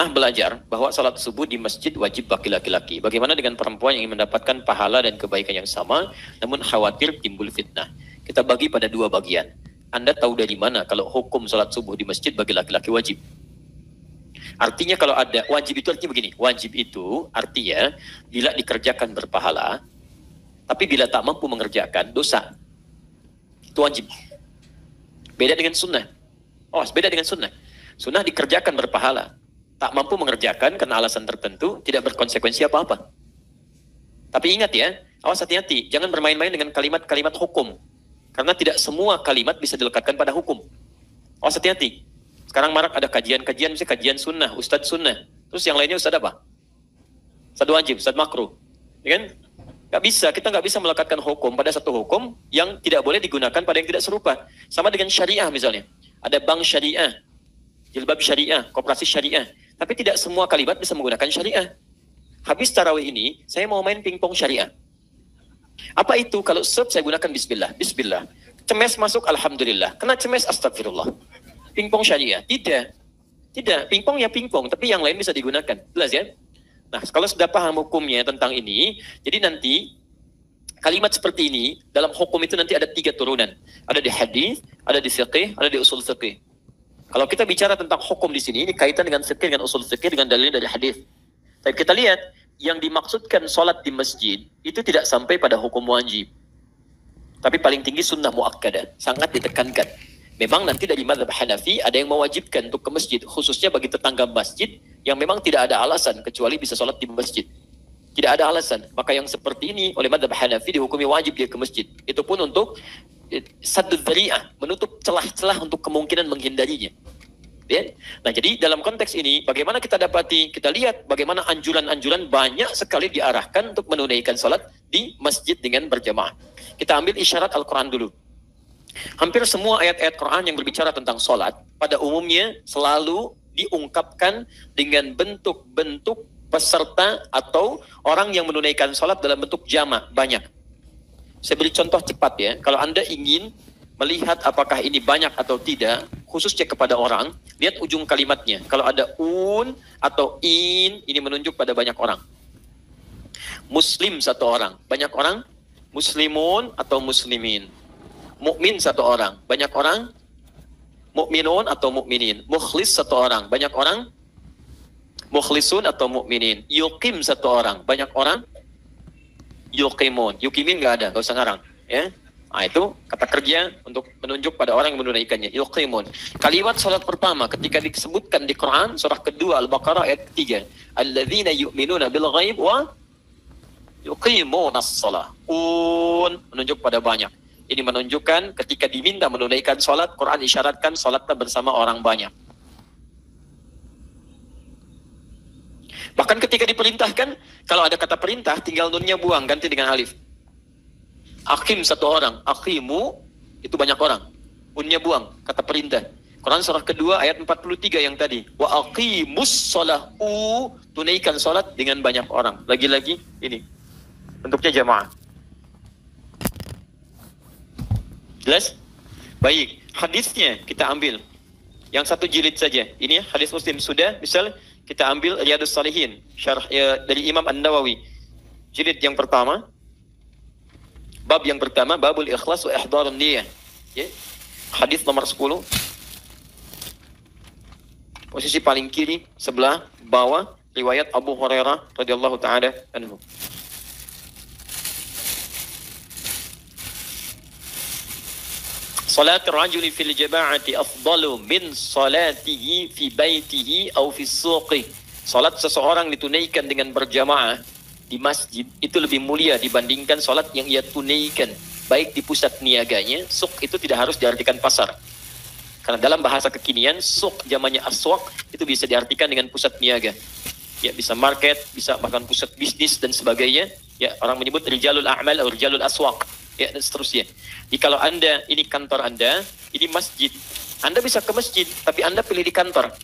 pernah belajar bahwa salat subuh di masjid wajib bagi laki-laki. Bagaimana dengan perempuan yang ingin mendapatkan pahala dan kebaikan yang sama, namun khawatir timbul fitnah? Kita bagi pada dua bagian. Anda tahu dari mana kalau hukum salat subuh di masjid bagi laki-laki wajib? Artinya kalau ada, wajib itu artinya begini, wajib itu artinya bila dikerjakan berpahala, tapi bila tak mampu mengerjakan, dosa. Itu wajib. Beda dengan sunnah. Oh, beda dengan sunnah. Sunnah dikerjakan berpahala. Tak mampu mengerjakan karena alasan tertentu, tidak berkonsekuensi apa-apa. Tapi ingat ya, awas hati-hati, jangan bermain-main dengan kalimat-kalimat hukum. Karena tidak semua kalimat bisa dilekatkan pada hukum. Awas hati-hati. Sekarang marak ada kajian-kajian, misalnya kajian sunnah, ustadz sunnah. Terus yang lainnya ustadz apa? Ustadz wajib, ustadz makruh. Ya kan? Gak bisa, kita nggak bisa melekatkan hukum pada satu hukum yang tidak boleh digunakan pada yang tidak serupa. Sama dengan syariah misalnya. Ada bank syariah, jilbab syariah, koperasi syariah. Tapi tidak semua kalimat bisa menggunakan syariah. Habis tarawih ini, saya mau main pingpong syariah. Apa itu? Kalau saya gunakan bismillah. Bismillah. Cemes masuk, alhamdulillah. Kena cemes, astagfirullah. Pingpong syariah. Tidak. Pingpong ya pingpong, tapi yang lain bisa digunakan. Jelas ya? Nah, kalau sudah paham hukumnya tentang ini, jadi nanti kalimat seperti ini, dalam hukum itu nanti ada 3 turunan. Ada di hadis, ada di fiqih, ada di usul fiqih. Kalau kita bicara tentang hukum di sini, ini kaitan dengan fikih, dengan usul fikih, dengan dalil dari hadis. Tapi kita lihat, yang dimaksudkan sholat di masjid, itu tidak sampai pada hukum wajib. Tapi paling tinggi sunnah muakkadah, sangat ditekankan. Memang nanti dari mazhab Hanafi, ada yang mewajibkan untuk ke masjid, khususnya bagi tetangga masjid, yang memang tidak ada alasan, kecuali bisa sholat di masjid. Tidak ada alasan. Maka yang seperti ini, oleh mazhab Hanafi, dihukumi wajib dia ke masjid. Itu pun untuk saddud dzari'ah, menutup celah-celah untuk kemungkinan menghindarinya. Ya? Nah, jadi dalam konteks ini, bagaimana kita dapati, kita lihat bagaimana anjuran-anjuran banyak sekali diarahkan untuk menunaikan sholat di masjid dengan berjamaah. Kita ambil isyarat Al-Quran dulu. Hampir semua ayat-ayat Quran yang berbicara tentang sholat, pada umumnya selalu diungkapkan dengan bentuk-bentuk peserta atau orang yang menunaikan sholat dalam bentuk jamak, banyak. Saya beri contoh cepat ya, kalau Anda ingin melihat apakah ini banyak atau tidak, khususnya kepada orang, lihat ujung kalimatnya. Kalau ada un atau in, ini menunjuk pada banyak orang. Muslim 1 orang, banyak orang. Muslimun atau muslimin. Mukmin 1 orang, banyak orang. Mukminun atau mukminin. Mukhlis 1 orang, banyak orang. Mukhlisun atau mukminin. Yuqim 1 orang, banyak orang. Yuqimun. Yuqimin nggak ada, nggak usah ngarang. Ya. Nah, itu kata kerja untuk menunjuk pada orang yang menunaikannya. Yuqimun. Kalimat salat pertama ketika disebutkan di Quran surah kedua Al-Baqarah ayat 3. Alladzina yu'minuna bil ghaib wa yuqimunas shalah. Menunjuk pada banyak. Ini menunjukkan ketika diminta menunaikan salat, Quran isyaratkan salatnya bersama orang banyak. Bahkan ketika diperintahkan, kalau ada kata perintah, tinggal nunnya buang, ganti dengan alif. Akim 1 orang, akimu, itu banyak orang. Unnya buang, kata perintah. Quran surah kedua ayat 43 yang tadi. Wa aqimus shalah, tunaikan salat dengan banyak orang. Lagi-lagi ini, bentuknya jamaah. Jelas? Baik, hadisnya kita ambil. Yang 1 jilid saja. Ini hadis Muslim sudah, misal kita ambil Riyadhus Shalihin, syarah dari Imam An-Nawawi. Jilid yang pertama, bab yang pertama, babul ikhlas wa ihdharun niyah. Ya. Hadis nomor 10. Posisi paling kiri, sebelah bawah, riwayat Abu Hurairah radhiyallahu taala anhu. Salat rajuli fil jama'ati afdalu min salatihi fi baitihi aw fi suqi. Salat seseorang ditunaikan dengan berjamaah di masjid itu lebih mulia dibandingkan salat yang ia tunaikan baik di pusat niaganya. Suq itu tidak harus diartikan pasar. Karena dalam bahasa kekinian suq jamannya aswaq itu bisa diartikan dengan pusat niaga. Ya, bisa market, bisa bahkan pusat bisnis dan sebagainya. Ya, orang menyebut rijalul a'mal atau rijalul aswaq. Ya, dan seterusnya. Jadi kalau Anda, ini kantor Anda, ini masjid. Anda bisa ke masjid, tapi Anda pilih di kantor.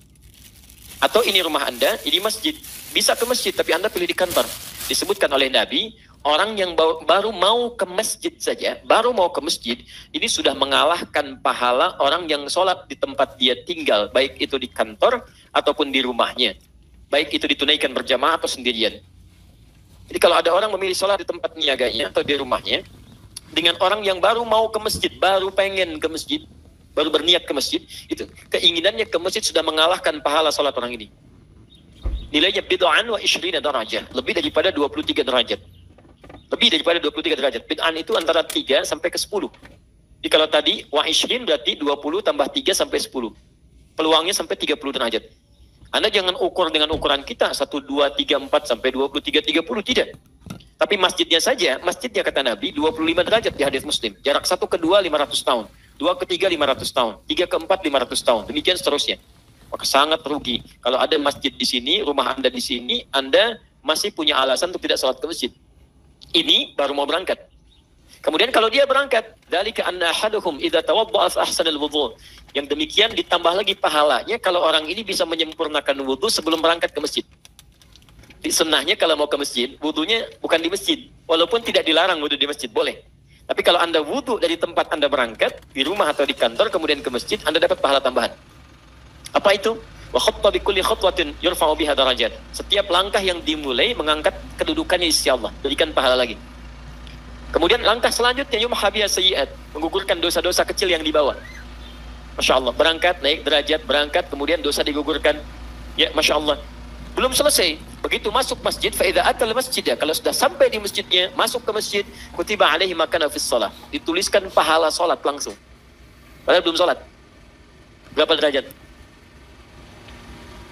Atau ini rumah Anda, ini masjid. Bisa ke masjid, tapi Anda pilih di kantor. Disebutkan oleh Nabi, orang yang baru mau ke masjid saja, baru mau ke masjid, ini sudah mengalahkan pahala orang yang sholat di tempat dia tinggal, baik itu di kantor ataupun di rumahnya. baik itu ditunaikan berjamaah atau sendirian. Jadi kalau ada orang memilih sholat di tempat niaganya atau di rumahnya, dengan orang yang baru mau ke masjid, baru pengen ke masjid, baru berniat ke masjid, itu keinginannya ke masjid sudah mengalahkan pahala sholat orang ini. Nilainya bid'an wa 20 darajah, lebih daripada 23 derajat. Lebih daripada 23 derajat. Bid'an itu antara 3 sampai ke 10. Jadi kalau tadi wa 20 berarti 20 tambah 3 sampai 10. Peluangnya sampai 30 derajat. Anda jangan ukur dengan ukuran kita 1, 2, 3, 4 sampai 23, 30, tidak. Tapi masjidnya saja, masjidnya kata Nabi 25 derajat di hadis Muslim. Jarak 1 ke 2 500 tahun, 2 ke 3 500 tahun, 3 ke 4 500 tahun. Demikian seterusnya. Maka sangat rugi kalau ada masjid di sini, rumah Anda di sini, Anda masih punya alasan untuk tidak sholat ke masjid. Ini baru mau berangkat. Kemudian kalau dia berangkat, dzalika anna ahaduhum idza tawadda'a fa ahsana al-wudhu. Yang demikian ditambah lagi pahalanya kalau orang ini bisa menyempurnakan wudu sebelum berangkat ke masjid. Di sunnahnya kalau mau ke masjid, wudunya bukan di masjid. Walaupun tidak dilarang wudu di masjid, boleh. Tapi kalau Anda wudu dari tempat Anda berangkat, di rumah atau di kantor, kemudian ke masjid, Anda dapat pahala tambahan. Apa itu? Wa khatta bi kulli khatwatin yurfa'u biha darajat. Setiap langkah yang dimulai mengangkat kedudukannya insya Allah, berikan pahala lagi. Kemudian langkah selanjutnya yumhabiya sayyi'at, menggugurkan dosa-dosa kecil yang dibawa. Masya Allah, berangkat, naik derajat, berangkat, kemudian dosa digugurkan. Ya, Masya Allah. Belum selesai, begitu masuk masjid, fa'idha atal masjid, ya, kalau sudah sampai di masjidnya, masuk ke masjid, kutiba alaihi makana fis shalah, dituliskan pahala sholat langsung. Padahal belum sholat. Berapa derajat?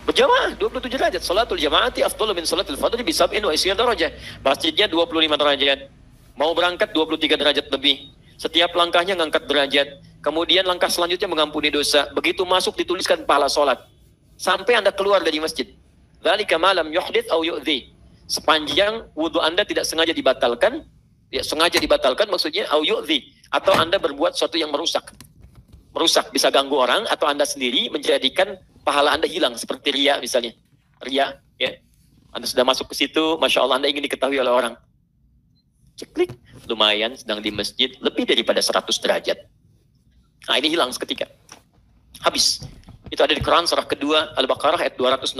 Berjamaah 27 derajat. Sholatul jamaati afdalu min sholatil fardhi bi 27 derajat. Masjidnya 25 derajat. Mau berangkat 23 derajat lebih. Setiap langkahnya ngangkat derajat. Kemudian langkah selanjutnya mengampuni dosa. Begitu masuk dituliskan pahala sholat. Sampai Anda keluar dari masjid. Dzalika ma lam yuhdits aw yu'dzi. Sepanjang wudu Anda tidak sengaja dibatalkan. Ya, sengaja dibatalkan maksudnya aw yu'dzi. Atau Anda berbuat sesuatu yang merusak. Merusak bisa ganggu orang atau Anda sendiri menjadikan pahala Anda hilang. Seperti riya misalnya. Riya, ya. Anda sudah masuk ke situ, Masya Allah Anda ingin diketahui oleh orang. Ceklik, lumayan sedang di masjid lebih daripada 100 derajat. Nah ini hilang seketika. Habis. Itu ada di Quran surah kedua Al-Baqarah ayat 264.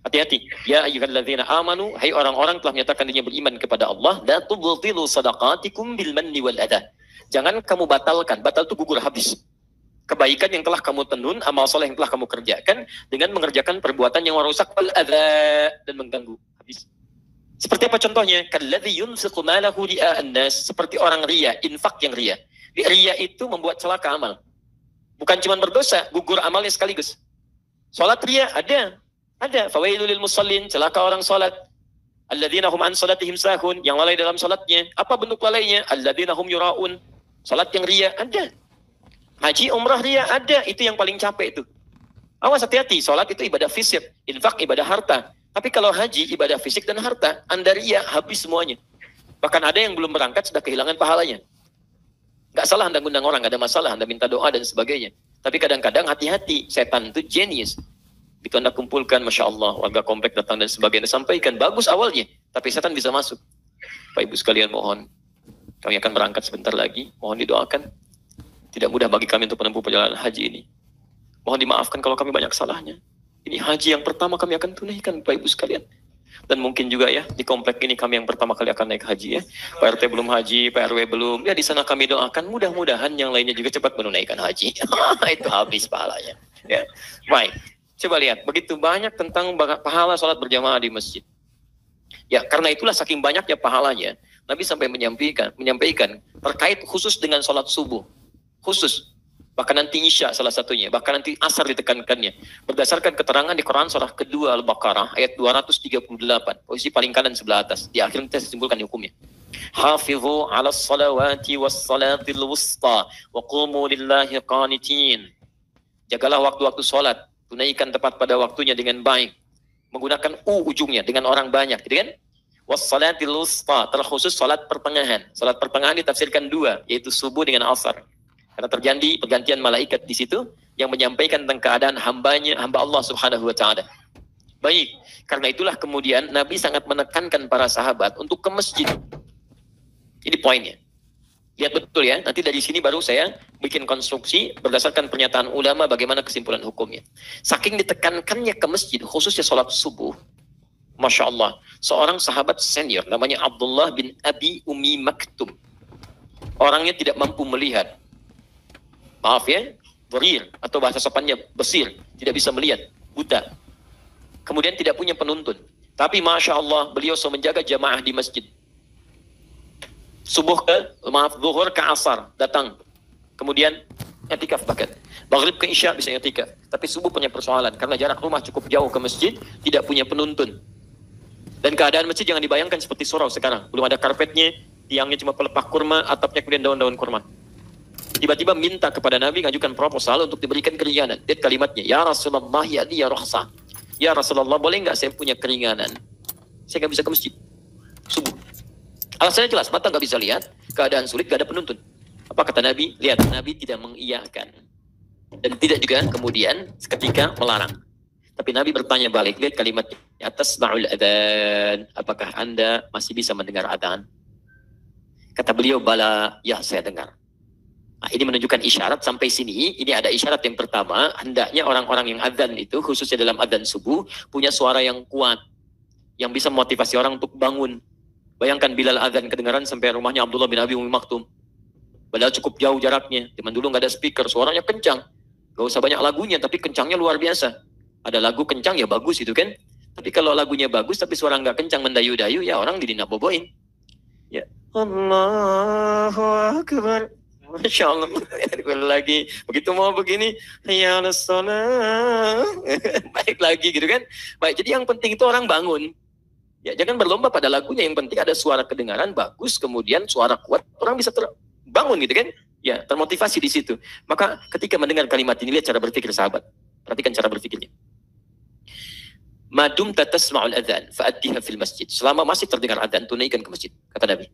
Hati-hati. Ya ayyuhalladzina amanu, hai orang-orang telah menyatakan dirinya beriman kepada Allah, la tubtilu sadaqatikum bil manni wal adha. Jangan kamu batalkan. Batal itu gugur habis. Kebaikan yang telah kamu tenun, amal soleh yang telah kamu kerjakan dengan mengerjakan perbuatan yang merusak wal adha dan mengganggu. Habis. Seperti apa contohnya? Kalladzi yunfiqu malahu ria'an nas, seperti orang riya, infak yang riya. Riya itu membuat celaka amal. Bukan cuma berdosa, gugur amalnya sekaligus. Salat riya ada. Fawailul lil musallin, celaka orang salat. Alladzina hum an salatihim sahun, yang lalai dalam salatnya. Apa bentuk lalainya? Alladzina hum yura'un. Salat yang riya ada. Haji umrah riya ada, itu yang paling capek itu. Awas hati-hati, salat itu ibadah fisik, infak ibadah harta. Tapi kalau haji, ibadah fisik dan harta, Anda riya, habis semuanya. Bahkan ada yang belum berangkat sudah kehilangan pahalanya. Gak salah Anda ngundang orang, gak ada masalah, Anda minta doa dan sebagainya. Tapi kadang-kadang hati-hati, setan itu genius. Begitu Anda kumpulkan, Masya Allah, warga komplek datang dan sebagainya, sampaikan, bagus awalnya, tapi setan bisa masuk. Bapak Ibu sekalian mohon, kami akan berangkat sebentar lagi, mohon didoakan. Tidak mudah bagi kami untuk menempuh perjalanan haji ini. Mohon dimaafkan kalau kami banyak salahnya. Ini haji yang pertama kami akan tunaikan, Bapak Ibu sekalian. Dan mungkin juga ya, di komplek ini kami yang pertama kali akan naik haji ya. Pak RT belum haji, Pak RW belum. Ya di sana kami doakan, mudah-mudahan yang lainnya juga cepat menunaikan haji. Itu habis pahalanya. Ya. Baik, coba lihat. Begitu banyak tentang pahala sholat berjamaah di masjid. Ya, karena itulah saking banyaknya pahalanya, Nabi sampai menyampaikan terkait khusus dengan sholat subuh. Khusus. Bahkan nanti Isya salah satunya, bahkan nanti Asar ditekankannya. Berdasarkan keterangan di Quran surah kedua Al-Baqarah ayat 238, posisi paling kanan sebelah atas. Di akhir kita simpulkan hukumnya. Hafizu 'alas salawati was salatil wusta wa qumu lillahi qanitin. Jagalah waktu-waktu salat, tunaikan tepat pada waktunya dengan baik. Menggunakan ujungnya dengan orang banyak, gitu kan? Was salatil wusta, terkhusus salat pertengahan. Salat pertengahan ditafsirkan dua, yaitu subuh dengan Asar. Karena terjadi pergantian malaikat di situ yang menyampaikan tentang keadaan hamba Allah Subhanahu wa taala. Baik, karena itulah kemudian Nabi sangat menekankan para sahabat untuk ke masjid. Ini poinnya. Lihat betul ya, nanti dari sini baru saya bikin konstruksi berdasarkan pernyataan ulama bagaimana kesimpulan hukumnya. Saking ditekankannya ke masjid, khususnya sholat subuh, Masya Allah, seorang sahabat senior namanya Abdullah bin Abi Umi Maktum. Orangnya tidak mampu melihat. Maaf ya, berir atau bahasa sopannya besir, tidak bisa melihat, buta. Kemudian tidak punya penuntun. Tapi Masya Allah, beliau selalu menjaga jamaah di masjid. Zuhur ke asar datang, kemudian i'tikaf bahkan maghrib ke isya bisa i'tikaf, tapi subuh punya persoalan karena jarak rumah cukup jauh ke masjid, tidak punya penuntun, dan keadaan masjid jangan dibayangkan seperti surau sekarang, belum ada karpetnya, tiangnya cuma pelepah kurma, atapnya kemudian daun-daun kurma. Tiba-tiba minta kepada Nabi, ngajukan proposal untuk diberikan keringanan. Lihat kalimatnya, ya Rasulullah ya rukhsah, ya Rasulullah boleh nggak saya punya keringanan, saya nggak bisa ke masjid subuh. Alasannya jelas, mata nggak bisa lihat, keadaan sulit, nggak ada penuntun. Apa kata Nabi? Lihat, Nabi tidak mengiyakan. Dan tidak juga kemudian ketika melarang. Tapi Nabi bertanya balik, lihat kalimatnya, atas ma'ul adhan, apakah Anda masih bisa mendengar adhan? Kata beliau, bala, ya saya dengar. Nah, ini menunjukkan isyarat sampai sini, ini ada isyarat yang pertama, hendaknya orang-orang yang adhan itu, khususnya dalam adhan subuh, punya suara yang kuat, yang bisa memotivasi orang untuk bangun. Bayangkan Bilal azan kedengaran sampai rumahnya Abdullah bin Abi Umi Maktum. Padahal cukup jauh jaraknya. Zaman dulu nggak ada speaker, suaranya kencang. Gak usah banyak lagunya, tapi kencangnya luar biasa. Ada lagu kencang ya bagus itu kan. Tapi kalau lagunya bagus tapi suara nggak kencang mendayu-dayu, ya orang didina boboin. Ya, Allahu Akbar. Masya Allah. Lagi begitu mau begini, ya Rasulullah. Baik lagi gitu kan. Baik, jadi yang penting itu orang bangun. Ya, jangan berlomba pada lagunya, yang penting ada suara kedengaran bagus, kemudian suara kuat, orang bisa terbangun gitu kan? Ya, termotivasi di situ. Maka ketika mendengar kalimat ini, lihat cara berpikir sahabat. Perhatikan cara berpikirnya. Madum tatasma'ul adzan fa'addiha fil masjid. Selama masih terdengar adzan, tunaikan ke masjid, kata Nabi.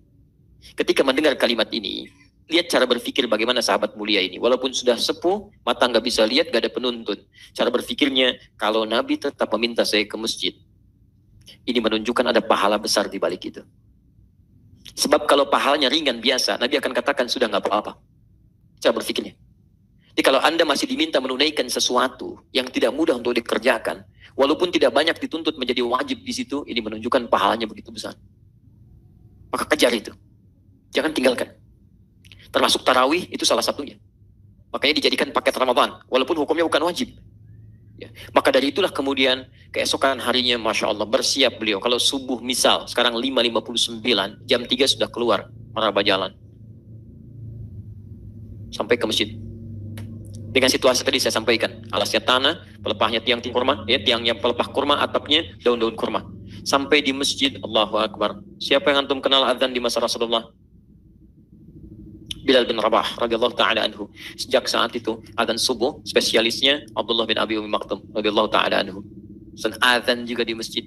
Ketika mendengar kalimat ini, lihat cara berpikir bagaimana sahabat mulia ini. Walaupun sudah sepuh, mata nggak bisa lihat, nggak ada penuntun. Cara berpikirnya, kalau Nabi tetap meminta saya ke masjid, ini menunjukkan ada pahala besar di balik itu. Sebab kalau pahalanya ringan biasa, Nabi akan katakan sudah nggak apa-apa. Cara berpikirnya. Jadi kalau Anda masih diminta menunaikan sesuatu yang tidak mudah untuk dikerjakan, walaupun tidak banyak dituntut menjadi wajib di situ, ini menunjukkan pahalanya begitu besar. Maka kejar itu. Jangan tinggalkan. Termasuk tarawih itu salah satunya. Makanya dijadikan paket Ramadan, walaupun hukumnya bukan wajib. Ya. Maka dari itulah kemudian keesokan harinya Masya Allah bersiap beliau. Kalau subuh misal sekarang 5.59, jam 3 sudah keluar meraba jalan sampai ke masjid. Dengan situasi tadi saya sampaikan, alasnya tanah, pelepahnya tiang kurma, ya, tiangnya pelepah kurma, atapnya daun-daun kurma. Sampai di masjid, Allahu Akbar. Siapa yang antum kenal azan di masa Rasulullah? Bilal bin Rabah radhiyallahu taala anhu. Sejak saat itu azan subuh spesialisnya Abdullah bin Abi Umi Maktum radhiyallahu taala anhu. Dan azan juga di masjid.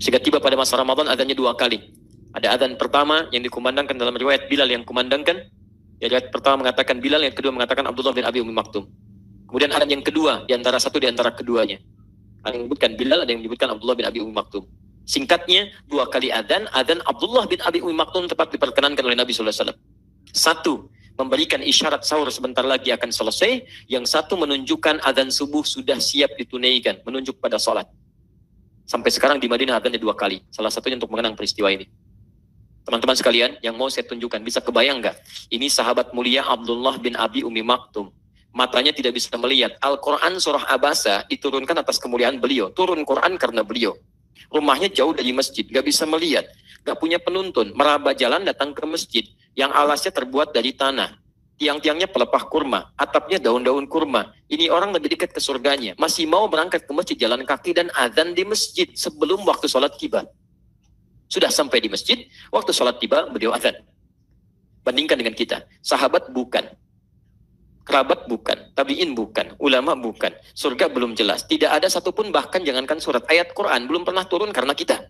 Sehingga tiba pada masa Ramadan azannya 2 kali. Ada azan pertama yang dikumandangkan dalam riwayat Bilal yang kumandangkan. Ya, riwayat pertama mengatakan Bilal, yang kedua mengatakan Abdullah bin Abi Umi Maktum. Kemudian azan yang kedua di antara satu di antara keduanya. Ada yang menyebutkan Bilal, ada yang menyebutkan Abdullah bin Abi Umi Maktum. Singkatnya 2 kali azan Abdullah bin Abi Umi Maktum tepat diperkenankan oleh Nabi sallallahu alaihi wasallam. Satu, memberikan isyarat sahur sebentar lagi akan selesai. Yang satu menunjukkan azan subuh sudah siap ditunaikan, menunjuk pada sholat. Sampai sekarang di Madinah azannya 2 kali. Salah satunya untuk mengenang peristiwa ini. Teman-teman sekalian, yang mau saya tunjukkan, bisa kebayang nggak? Ini sahabat mulia Abdullah bin Abi Umi Maktum. Matanya tidak bisa melihat. Al-Quran surah Abasa diturunkan atas kemuliaan beliau. Turun Quran karena beliau. Rumahnya jauh dari masjid, nggak bisa melihat. Nggak punya penuntun. Meraba jalan datang ke masjid. Yang alasnya terbuat dari tanah. Tiang-tiangnya pelepah kurma. Atapnya daun-daun kurma. Ini orang lebih dekat ke surganya. Masih mau berangkat ke masjid jalan kaki dan azan di masjid sebelum waktu sholat tiba. Sudah sampai di masjid, waktu sholat tiba, beliau azan. Bandingkan dengan kita. Sahabat bukan. Kerabat bukan. Tabi'in bukan. Ulama bukan. Surga belum jelas. Tidak ada satupun, bahkan jangankan surat. Ayat Quran belum pernah turun karena kita.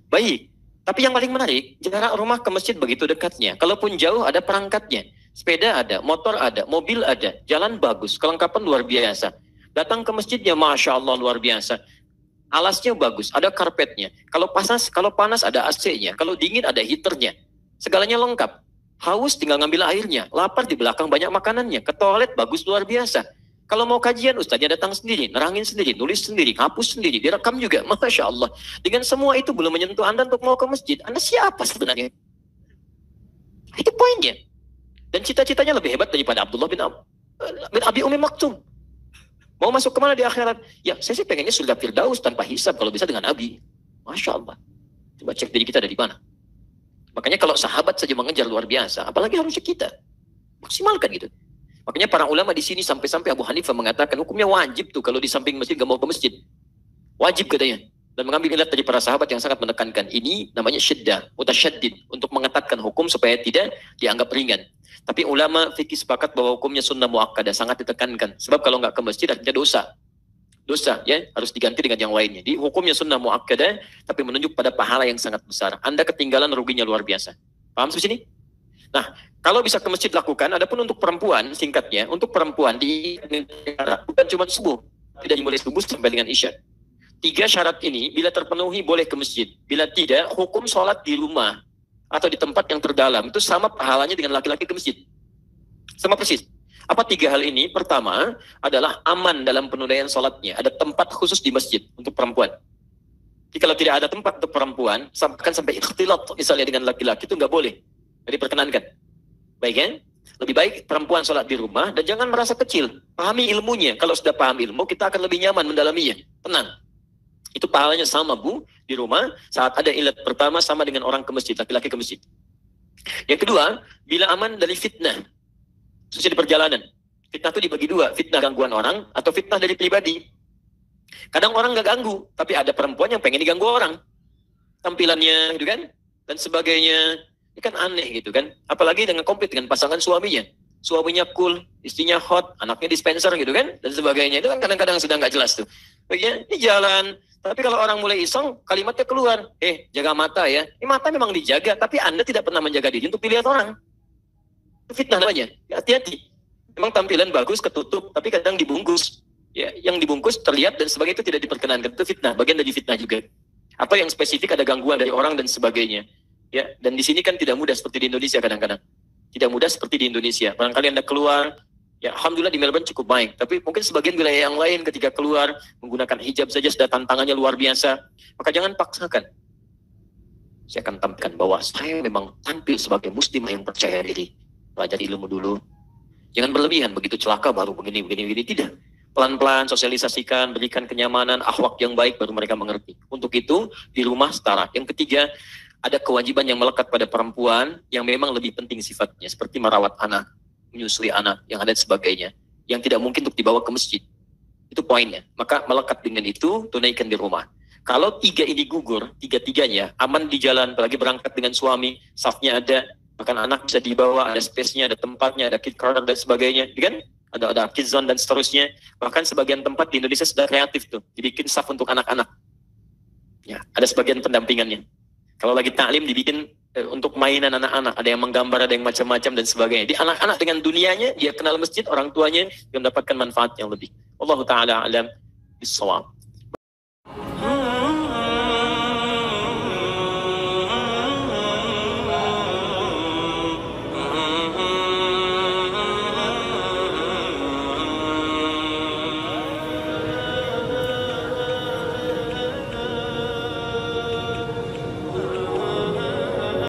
Baik. Tapi yang paling menarik, jarak rumah ke masjid begitu dekatnya. Kalaupun jauh ada perangkatnya. Sepeda ada, motor ada, mobil ada, jalan bagus, kelengkapan luar biasa. Datang ke masjidnya, Masya Allah luar biasa. Alasnya bagus, ada karpetnya. Kalau panas ada AC-nya. Kalau dingin ada heaternya. Segalanya lengkap. Haus tinggal ngambil airnya, lapar di belakang banyak makanannya, ke toilet bagus luar biasa. Kalau mau kajian, ustaznya datang sendiri, nerangin sendiri, nulis sendiri, hapus sendiri, direkam juga. Masya Allah. Dengan semua itu belum menyentuh Anda untuk mau ke masjid. Anda siapa sebenarnya? Itu poinnya. Dan cita-citanya lebih hebat daripada Abdullah bin Abi Umi Maktum. Mau masuk kemana di akhirat? Ya, saya sih pengennya surga Firdaus tanpa hisab, kalau bisa dengan Abi. Masya Allah. Coba cek diri kita dari mana. Makanya kalau sahabat saja mengejar luar biasa, apalagi harusnya kita. Maksimalkan gitu. Makanya para ulama di sini sampai-sampai Abu Hanifah mengatakan hukumnya wajib tuh kalau di samping masjid gak mau ke masjid. Wajib katanya. Dan mengambil ilat dari para sahabat yang sangat menekankan. Ini namanya syiddah, mutasyaddid, untuk mengetatkan hukum supaya tidak dianggap ringan. Tapi ulama fikih sepakat bahwa hukumnya sunnah muakkadah, sangat ditekankan. Sebab kalau nggak ke masjid artinya dosa. Dosa ya, harus diganti dengan yang lainnya. Di hukumnya sunnah muakkadah, tapi menunjuk pada pahala yang sangat besar. Anda ketinggalan, ruginya luar biasa. Paham sampai sini? Nah, kalau bisa ke masjid lakukan. Adapun untuk perempuan, singkatnya, untuk perempuan di negara bukan cuma subuh, tidak dimulai subuh sampai dengan isya. 3 syarat ini bila terpenuhi boleh ke masjid. Bila tidak, hukum sholat di rumah atau di tempat yang terdalam itu sama pahalanya dengan laki-laki ke masjid. Sama persis. Apa 3 hal ini? Pertama adalah aman dalam penunaian sholatnya. Ada tempat khusus di masjid untuk perempuan. Jadi kalau tidak ada tempat untuk perempuan, sampai ikhtilat misalnya dengan laki-laki, itu nggak boleh. Jadi diperkenankan. Baik ya? Lebih baik perempuan sholat di rumah dan jangan merasa kecil. Pahami ilmunya. Kalau sudah paham ilmu, kita akan lebih nyaman mendalaminya. Tenang. Itu pahalanya sama, Bu, di rumah. Saat ada ilat pertama sama dengan orang ke masjid, laki-laki ke masjid. Yang kedua, bila aman dari fitnah. Khususnya di perjalanan. Fitnah itu dibagi 2. Fitnah gangguan orang atau fitnah dari pribadi. Kadang orang nggak ganggu, tapi ada perempuan yang pengen diganggu orang. Tampilannya, gitu kan? Dan sebagainya. Ini kan aneh gitu kan. Apalagi dengan komplit dengan pasangan suaminya. Suaminya cool, istrinya hot, anaknya dispenser gitu kan. Dan sebagainya. Itu kan kadang-kadang sudah nggak jelas tuh. Baiknya, ini jalan. Tapi kalau orang mulai iseng, kalimatnya keluar. Jaga mata ya. Ini mata memang dijaga, tapi Anda tidak pernah menjaga diri untuk dilihat orang. Itu fitnah namanya. Hati-hati. Memang tampilan bagus, ketutup, tapi kadang dibungkus. Ya, yang dibungkus terlihat dan sebagainya itu tidak diperkenankan. Itu fitnah, bagian dari fitnah juga. Atau yang spesifik ada gangguan dari orang dan sebagainya. Ya, dan di sini kan tidak mudah seperti di Indonesia kadang-kadang. Tidak mudah seperti di Indonesia. Barangkali Anda keluar, ya alhamdulillah di Melbourne cukup baik. Tapi mungkin sebagian wilayah yang lain ketika keluar menggunakan hijab saja sudah tantangannya luar biasa. Maka jangan paksakan. Saya akan tampilkan bahwa saya memang tampil sebagai muslimah yang percaya diri. Belajar ilmu dulu. Jangan berlebihan, begitu celaka baru begini. Tidak. Pelan-pelan sosialisasikan, berikan kenyamanan, akhlak yang baik, baru mereka mengerti. Untuk itu, di rumah setara. Yang ketiga, ada kewajiban yang melekat pada perempuan yang memang lebih penting sifatnya. Seperti merawat anak, menyusui anak, yang ada sebagainya. Yang tidak mungkin untuk dibawa ke masjid. Itu poinnya. Maka melekat dengan itu, tunaikan di rumah. Kalau 3 ini gugur, 3-3-nya, aman di jalan, apalagi berangkat dengan suami, safnya ada, bahkan anak bisa dibawa, ada space-nya, ada tempatnya, ada kid corner dan sebagainya, kan? Ada kid zone dan seterusnya. Bahkan sebagian tempat di Indonesia sudah kreatif tuh, dibikin saf untuk anak-anak. Ya, ada sebagian pendampingannya. Kalau lagi taklim dibikin untuk mainan anak-anak, ada yang menggambar, ada yang macam-macam dan sebagainya. Di anak-anak dengan dunianya, dia kenal masjid, orang tuanya yang mendapatkan manfaat yang lebih. Wallahu ta'ala alam bisawab.